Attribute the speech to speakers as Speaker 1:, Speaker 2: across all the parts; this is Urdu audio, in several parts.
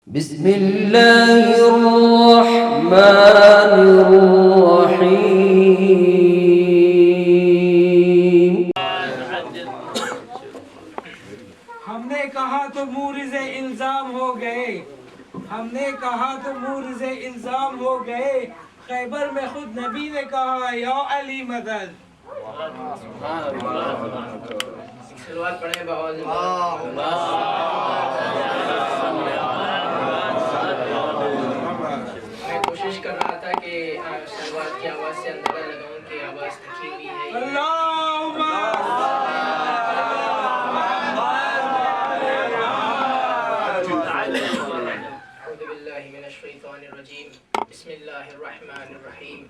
Speaker 1: بسم اللہ الرحمن الرحیم۔
Speaker 2: ہم نے کہا تو مورز الزام ہو گئے، ہم نے کہا تو مورز الزام ہو گئے، خیبر میں خود نبی نے کہا یا علی مدد۔
Speaker 3: شروعات پڑھیں بآواز میں کوشش کر رہا تھا کہ شروعات کی آواز سے اندازہ لگاؤں کہ آواز تھکی ہوئی ہے۔
Speaker 2: اللہم
Speaker 3: اعوذ باللہ من الشیطان الرجیم، بسم اللہ الرحمن الرحیم۔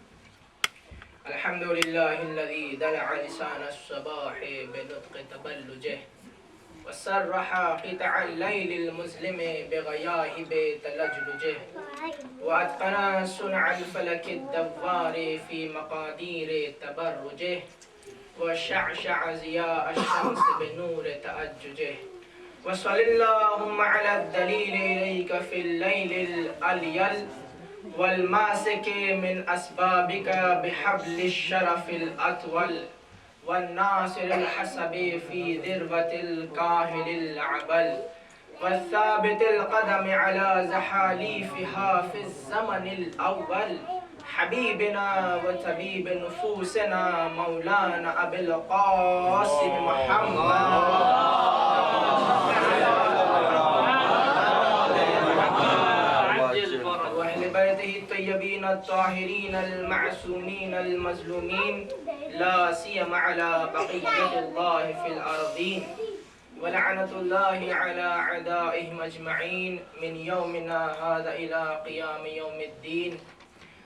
Speaker 3: الحمد للہ الذی دلع لسان الصباح بنطق تبلجہ وصرح قطع اللیل المظلم بغیاہب تلجلجہ واتقن صنع الفلک الدوار فی مقادیر تبرجہ وشعشع ضیاء الشمس بنور تأججہ وصل اللہم علی الدلیل الیک فی اللیل الالیل والماسك من أسبابك بحبل الشرف الأطول والناصر الحسب في ذروة الكاهل العبل والثابت القدم على زحاليفها في الزمن الأول حبيبنا وطبيب نفوسنا مولانا أبي القاسم محمد الطيبين الطاهرين المعصومين المظلومين لا سيما على بقية الله في الأرضين ولعنة الله على أعدائهم أجمعين من يومنا هذا إلى قيام يوم الدين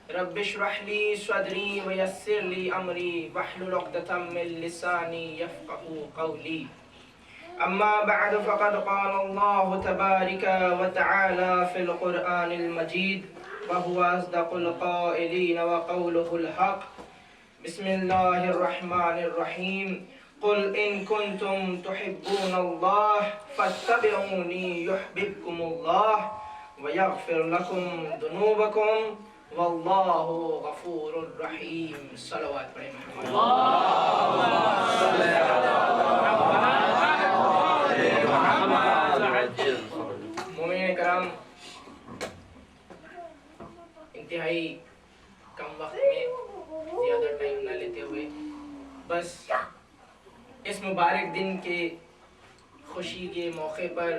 Speaker 3: رب اشرح لي صدري ويسر لي أمري واحلل عقدة من لساني يفقهوا قولي أما بعد فقد قال الله تبارك وتعالى في القرآن المجيد وهو أصدق القائلين وقوله الحق بسم الله الرحمن الرحيم قل إن كنتم تحبون الله فاتبعوني يحببكم الله ويغفر لكم ذنوبكم والله غفور رحيم صلوات پڑھیں مومنین کرام، انتہائی کم وقت میں زیادہ ٹائم نہ لیتے ہوئے بس اس مبارک دن کے خوشی کے موقع پر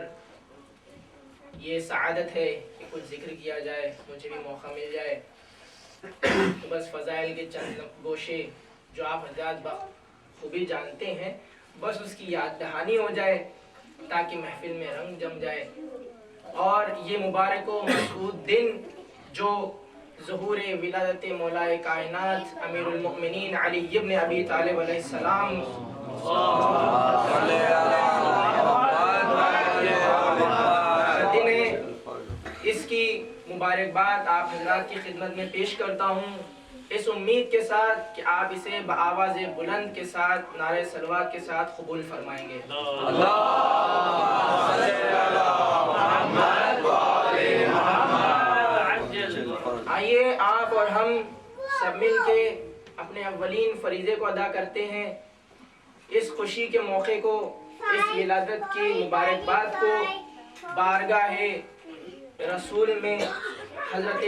Speaker 3: یہ سعادت ہے کہ کچھ ذکر کیا جائے، مجھے بھی موقع مل جائے تو بس فضائل کے چند گوشے جو آپ حضرات بخوبی جانتے ہیں بس اس کی یاد دہانی ہو جائے تاکہ محفل میں رنگ جم جائے۔ اور یہ مبارک و مسعود دن جو ظہور ولادت مولائے کائنات امیر المؤمنین علی ابن ابی طالب علیہ السلام دن ہے، اس کی مبارکباد آپ حضرات کی خدمت میں پیش کرتا ہوں اس امید کے ساتھ کہ آپ اسے بآواز بلند کے ساتھ نعرہ صلوات کے ساتھ قبول فرمائیں گے۔ آئیے آپ اور ہم سب مل کے اپنے اولین فریضے کو ادا کرتے ہیں، اس خوشی کے موقع کو، اس ولادت کی مبارکباد کو بارگاہ رسول میں حضرت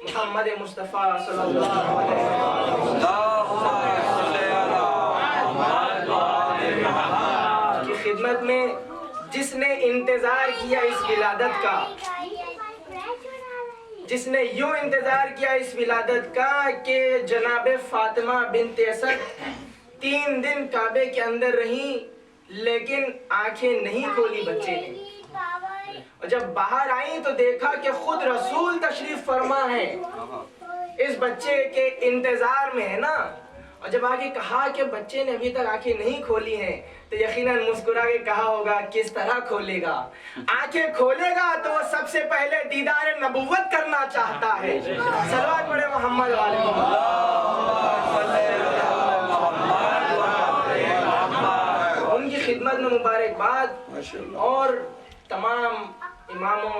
Speaker 3: محمد مصطفیٰ صلی اللہ علیہ وسلم کی خدمت میں، جس نے انتظار کیا اس ولادت کا، جس نے یوں انتظار کیا اس ولادت کا کہ جناب فاطمہ بنت اسد 3 دن کعبے کے اندر رہیں لیکن آنکھیں نہیں کھولی بچے نے، اور جب باہر آئیں تو دیکھا کہ خود رسول تشریف فرما ہے، اس بچے کے انتظار میں ہے نا۔ اور جب آگے کہا کہ بچے نے ابھی تک آنکھیں نہیں کھولی ہیں تو یقیناً مسکرا کے کہا ہوگا کس طرح کھولے گا، آنکھیں کھولے گا تو وہ سب سے پہلے دیدار نبوت کرنا چاہتا ہے۔ صلوات پڑھے محمد والے ان کی خدمت میں مبارکباد اور تمام اماموں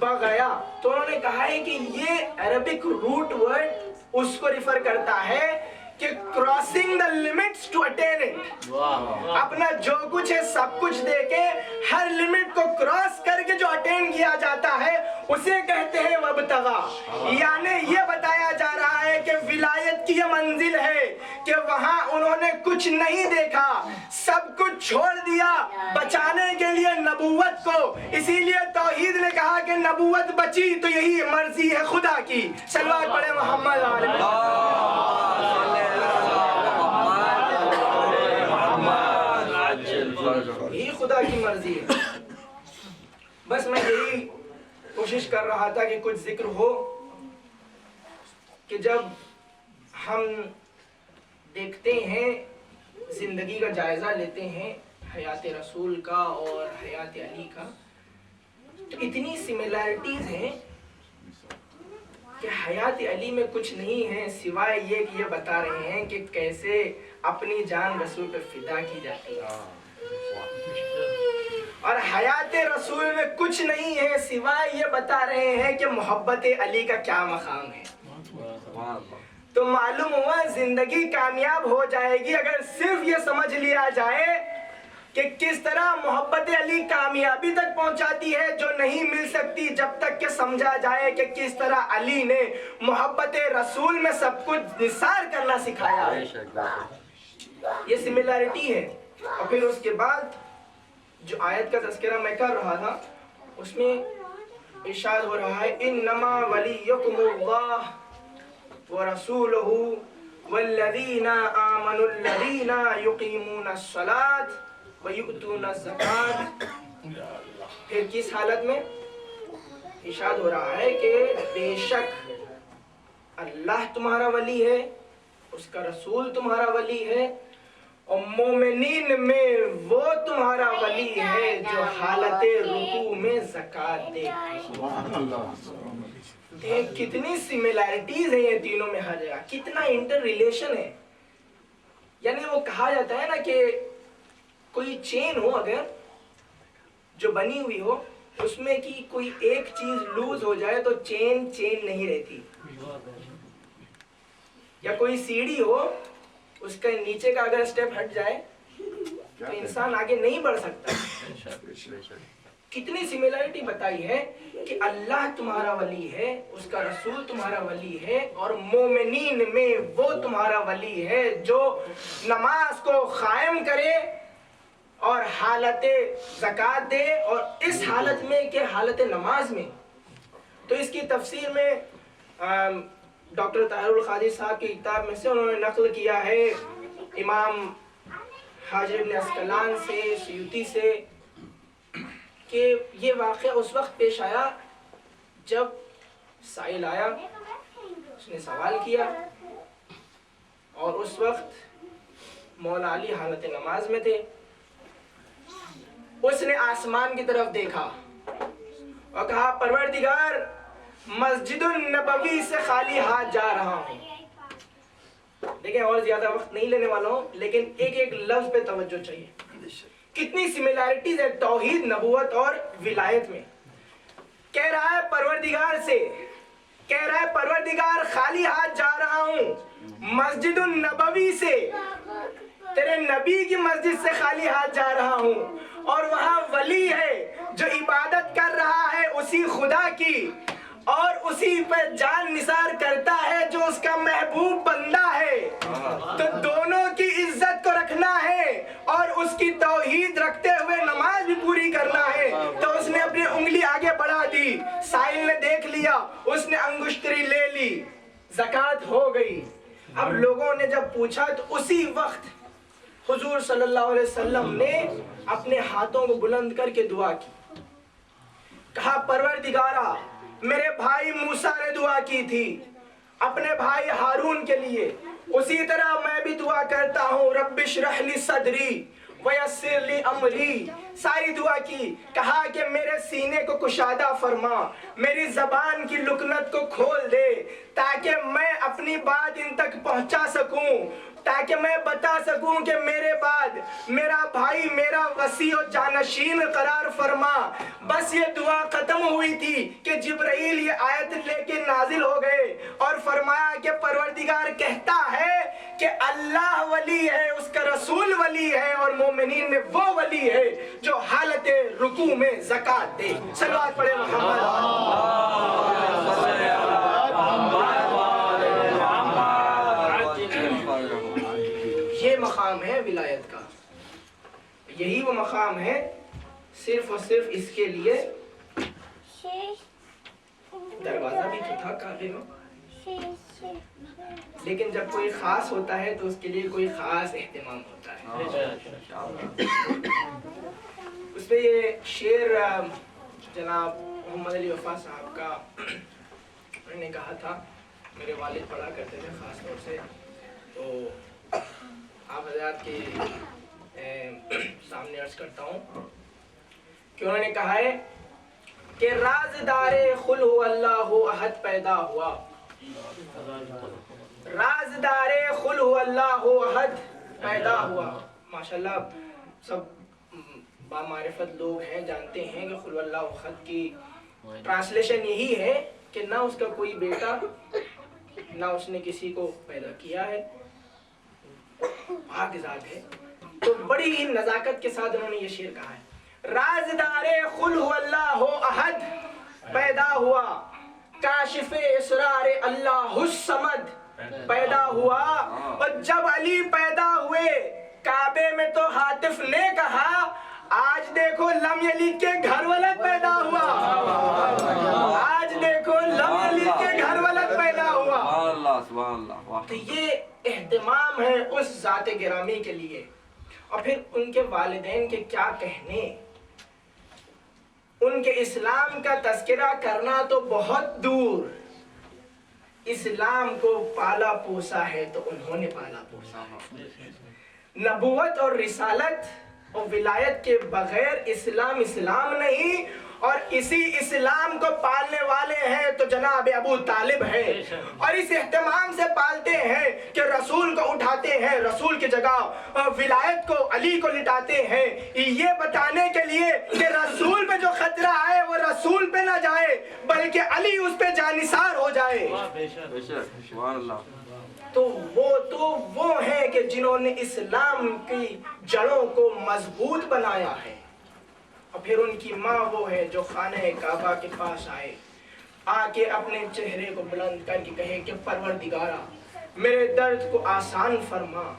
Speaker 3: بغیا، تو انہوں نے کہا ہے کہ یہ عربک روٹ ورڈ اس کو ریفر کرتا ہے کہ crossing the limits to attain it, اپنا جو کچھ ہے سب کچھ دے کے ہر لمٹ کو کراس کر کے جو اٹین کیا جاتا ہے اسے کہتے ہیں وابتغا. یعنی یہ بتایا جا رہا ہے کہ ولایت کی یہ منزل ہے کہ وہاں انہوں نے کچھ نہیں دیکھا، سب کچھ چھوڑ دیا بچانے کے لیے نبوت کو. اسی لیے توحید نے کہا کہ نبوت بچی تو یہی مرضی ہے خدا کی. صلوات پڑھے محمد یہی خدا کی مرضی ہے. بس میں یہی کوشش کر رہا تھا کہ کچھ ذکر ہو کہ جب ہم دیکھتے ہیں زندگی کا جائزہ لیتے ہیں حیات رسول کا اور حیات علی کا، تو اتنی سملیرٹیز ہیں کہ حیات علی میں کچھ نہیں ہے سوائے یہ کہ یہ بتا رہے ہیں کہ کیسے اپنی جان رسول پہ فدا کی جاتی ہے، اور حیات رسول میں کچھ نہیں ہے سوائے یہ بتا رہے ہیں کہ محبت علی کا کیا مقام ہے. تو معلوم ہوا زندگی کامیاب ہو جائے گی اگر صرف یہ سمجھ لیا جائے کہ کس طرح محبت علی کامیابی تک پہنچاتی ہے جو نہیں مل سکتی جب تک کہ سمجھا جائے کہ کس طرح علی نے محبت رسول میں سب کچھ نثار کرنا سکھایا ہے. یہ سملیرٹی ہے. اور پھر اس کے بعد جو آیت کا تذکرہ میں کر رہا تھا اس میں ارشاد ہو رہا ہے انما ولیکم اللہ ورسولہ والذین آمنوا الذین یقیمون الصلاة ویؤتون الزکاة. پھر کس حالت میں ارشاد ہو رہا ہے کہ بے شک اللہ تمہارا ولی ہے، اس کا رسول تمہارا ولی ہے، اور مومنین میں وہ تمہارا ولی ہے جو حالت رکوع میں زکوٰۃ دے. کتنی سملیرٹیز ہیں یہ تینوں میں ہر جگہ، کتنا انٹر ریلیشن ہے. یعنی وہ کہا جاتا ہے نا کہ کوئی چین ہو اگر جو بنی ہوئی ہو اس میں کی کوئی ایک چیز لوز ہو جائے تو چین نہیں رہتی، یا کوئی سیڑھی ہو اس کا نیچے کا اگر سٹیپ ہٹ جائے تو انسان آگے نہیں بڑھ سکتا. کتنی سملیرٹی بتائی ہے کہ اللہ تمہارا ولی ہے، اس کا رسول تمہارا ولی ہے، اور مومنین میں وہ تمہارا ولی ہے جو نماز کو قائم کرے اور حالت زکوٰۃ دے. اور اس حالت میں کہ حالت نماز میں، تو اس کی تفسیر میں ڈاکٹر طاہر القادری صاحب کی کتاب میں سے انہوں نے نقل کیا ہے امام حاجر ابن اسقلان سے، سیوطی سے، کہ یہ واقعہ اس وقت پیش آیا جب سائل آیا، اس نے سوال کیا، اور اس وقت مولا علی حالت نماز میں تھے. اس نے آسمان کی طرف دیکھا اور کہا پروردگار مسجد النبوی سے خالی ہاتھ جا رہا ہوں. دیکھیں اور زیادہ وقت نہیں لینے والا ہوں لیکن ایک ایک لفظ پہ توجہ چاہیے. کتنی سملیرٹیز ہے توحید، نبوت اور ولایت میں. کہہ رہا ہے پروردگار سے، کہہ رہا ہے پروردگار خالی ہاتھ جا رہا ہوں مسجد النبوی سے، تیرے نبی کی مسجد سے خالی ہاتھ جا رہا ہوں، اور وہاں ولی ہے جو عبادت کر رہا ہے اسی خدا کی، اور اسی پہ جان نثار کرتا ہے جو اس کا محبوب بندہ ہے. تو دونوں کی عزت کو رکھنا ہے اور اس کی توحید رکھتے ہوئے نماز بھی پوری کرنا ہے. تو اس نے اپنی انگلی آگے بڑھا دی، سائل نے دیکھ لیا، اس نے انگشتری لے لی، زکوٰۃ ہو گئی. اب لوگوں نے جب پوچھا تو اسی وقت حضور صلی اللہ علیہ وسلم نے اپنے ہاتھوں کو بلند کر کے دعا کی. کہا پروردگارا میرے بھائی موسیٰ نے دعا کی تھی اپنے بھائی ہارون کے لیے، اسی طرح میں بھی دعا کرتا ہوں رب اشرح لی صدری ویسر لی امری. ساری دعا کی، کہا کہ میرے سینے کو کشادہ فرما، میری زبان کی لکنت کو کھول دے تاکہ میں اپنی بات ان تک پہنچا سکوں. تاکہ میں بتا سکوں کہ میرے بعد میرا بھائی میرا وصی و جانشین قرار فرما۔ بس یہ دعا ختم ہوئی تھی کہ جبرائیل یہ آیت لے کے نازل ہو گئے اور فرمایا کہ پروردگار کہتا ہے کہ اللہ ولی ہے، اس کا رسول ولی ہے، اور مومنین میں وہ ولی ہے جو حالت رکوع میں زکوٰۃ دے۔ صلوات پڑھے محمد۔ یہ مقام ہے ولایت کا، یہی وہ مقام ہے صرف اور صرف اس کے لیے دروازہ بھی تو تھا کعبے میں، لیکن جب کوئی خاص ہوتا ہے تو اس کے لیے کوئی خاص اہتمام ہوتا ہے۔ اس پہ یہ شعر جناب محمد علی وفا صاحب کا انہوں نے کہا تھا، میرے والد پڑھا کرتے تھے خاص طور سے، تو آپ حضرات کے سامنے عرض کرتا ہوں کہ انہوں نے کہا ہے کہ رازدار خل ہو اللہ احد پیدا ہوا، رازدار خل ہو اللہ احد پیدا ہوا۔ ماشاءاللہ سب بامعرفت لوگ ہیں، جانتے ہیں کہ خل اللہ احد کی ٹرانسلیشن یہی ہے کہ نہ اس کا کوئی بیٹا نہ اس نے کسی کو پیدا کیا ہے، پاک ذات ہے۔ تو بڑی ہی نزاکت کے ساتھ انہوں نے یہ شعر کہا ہے، رازدار خل ہو اللہ احد پیدا ہوا، کاشف اسرار اللہ الصمد پیدا ہوا۔ اور جب علی پیدا ہوئے کعبے میں تو ہاتف نے کہا آج دیکھو لم یلد کے گھر ولد پیدا ہوا، آج دیکھو لم یلد کے گھر ولد پیدا ہوا۔ تو یہ اہتمام ہے اس ذات گرامی کے لیے۔ اور پھر ان کے والدین کے کیا کہنے، ان کے اسلام کا تذکرہ کرنا تو بہت دور، اسلام کو پالا پوسا ہے تو انہوں نے پالا پوسا ہے۔ نبوت اور رسالت اور ولایت کے بغیر اسلام اسلام نہیں، اور اسی اسلام کو پالنے والے ہیں تو جناب ابو طالب ہے، اور اس اہتمام سے پالتے ہیں کہ رسول کو اٹھاتے ہیں، رسول کی جگہ ولایت کو علی کو لٹاتے ہیں، یہ بتانے کے لیے کہ رسول پہ جو خطرہ آئے وہ رسول پہ نہ جائے بلکہ علی اس پہ جانثار ہو جائے۔ تو وہ ہیں کہ جنہوں نے اسلام کی جڑوں کو مضبوط بنایا ہے۔ اور پھر ان کی ماں وہ ہے جو خانہ کعبہ کے پاس آئے، آ کے اپنے چہرے کو بلند کر کے کہے کہ پروردگارا میرے درد کو آسان فرما۔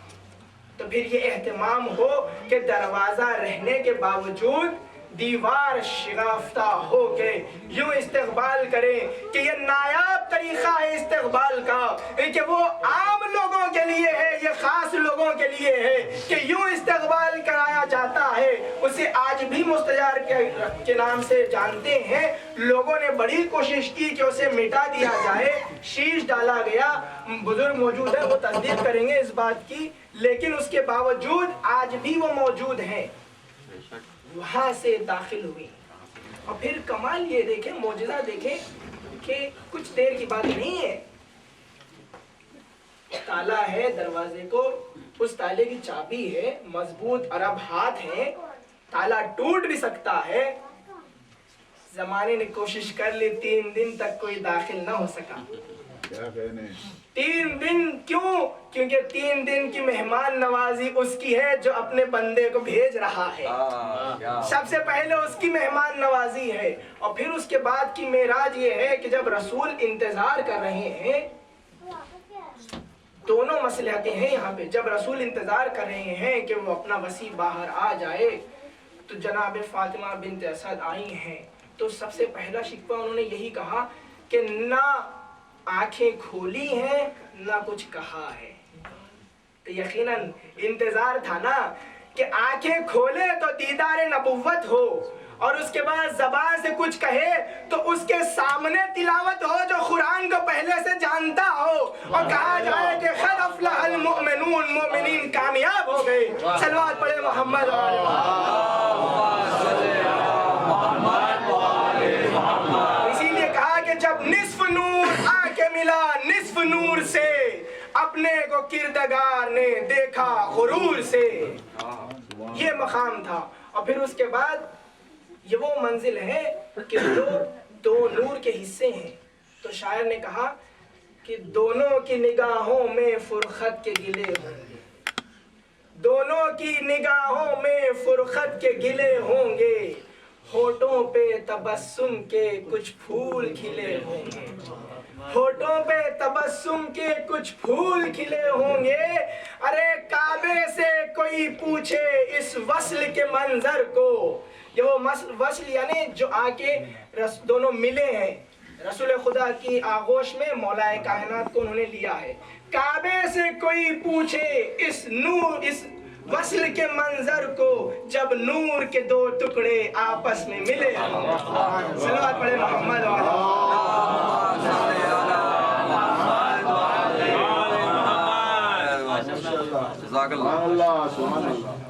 Speaker 3: تو پھر یہ اہتمام ہو کہ دروازہ رہنے کے باوجود دیوار شگافتہ ہو کے یوں استقبال کریں کہ یہ نایاب طریقہ ہے استقبال کا، کہ وہ عام لوگوں کے لیے ہے، یہ خاص لوگوں کے لیے ہے کہ یوں استقبال کرایا جاتا ہے۔ اسے آج بھی مستجار کے نام سے جانتے ہیں، لوگوں نے بڑی کوشش کی کہ اسے مٹا دیا جائے، شیش ڈالا گیا، بزرگ موجود ہے وہ تصدیق کریں گے اس بات کی، لیکن اس کے باوجود آج بھی وہ موجود ہیں۔ وہاں سے داخل ہوئی، اور پھر کمال یہ دیکھیں، معجزہ دیکھیں کہ کچھ دیر کی بات نہیں ہے، تالا ہے دروازے کو، اس تالے کی چابی ہے، مضبوط عرب ہاتھ ہے، تالا ٹوٹ بھی سکتا ہے۔ زمانے نے کوشش کر لی، 3 دن تک کوئی داخل نہ ہو سکا۔ 3 دن کیوں؟ کیونکہ 3 دن کی مہمان نوازی اس کی ہے جو اپنے بندے کو بھیج رہا ہے، سب سے پہلے اس کی مہمان نوازی ہے۔ اور پھر اس کے بعد کی معراج یہ ہے کہ جب رسول انتظار کر رہے ہیں، دونوں مصلحتیں ہیں یہاں پہ، جب رسول انتظار کر رہے ہیں کہ وہ اپنا وصی باہر آ جائے تو جناب فاطمہ بنت اسد آئی ہیں، تو سب سے پہلا شکوہ انہوں نے یہی کہا کہ نہ آنکھیں کھولی ہیں نہ کچھ کہا ہے۔ تو یقیناً انتظار تھا نا کہ آنکھیں کھولے تو دیدار نبوت ہو، اور اس کے بعد زبان سے کچھ کہے تو اس کے سامنے تلاوت ہو جو قرآن کو پہلے سے جانتا ہو، اور کہا جائے کہ قد افلح المؤمنون، مومنین کامیاب ہو گئے۔ صلوات پڑھے محمد۔ اسی لیے کہا کہ جب نصف نور آ کے ملا نصف نور سے، اپنے کو کردگار نے دیکھا غرور سے، یہ مقام تھا۔ اور پھر اس کے بعد یہ وہ منزل ہے کہ دو نور کے حصے ہیں، تو شاعر نے کہا کہ دونوں کی نگاہوں میں فرقت کے گلے ہوں گے، دونوں کی نگاہوں میں فرقت کے گلے ہوں گے، ہونٹوں پہ تبسم کے کچھ پھول کھلے ہوں گے، ہونٹوں پہ تبسم کے کچھ پھول کھلے ہوں گے۔ ارے کعبے سے کوئی پوچھے اس وصل کے منظر کو، یہ وہ وصل یعنی جو آ کے دونوں ملے ہیں، رسول خدا کی آغوش میں مولا کائنات کو انہوں نے لیا ہے۔ کعبے سے کوئی پوچھے اس نور، اس وصل کے منظر کو، جب نور کے دو ٹکڑے آپس میں ملے ہوں۔ صلوات پڑھے محمد
Speaker 4: جزاک اللہ۔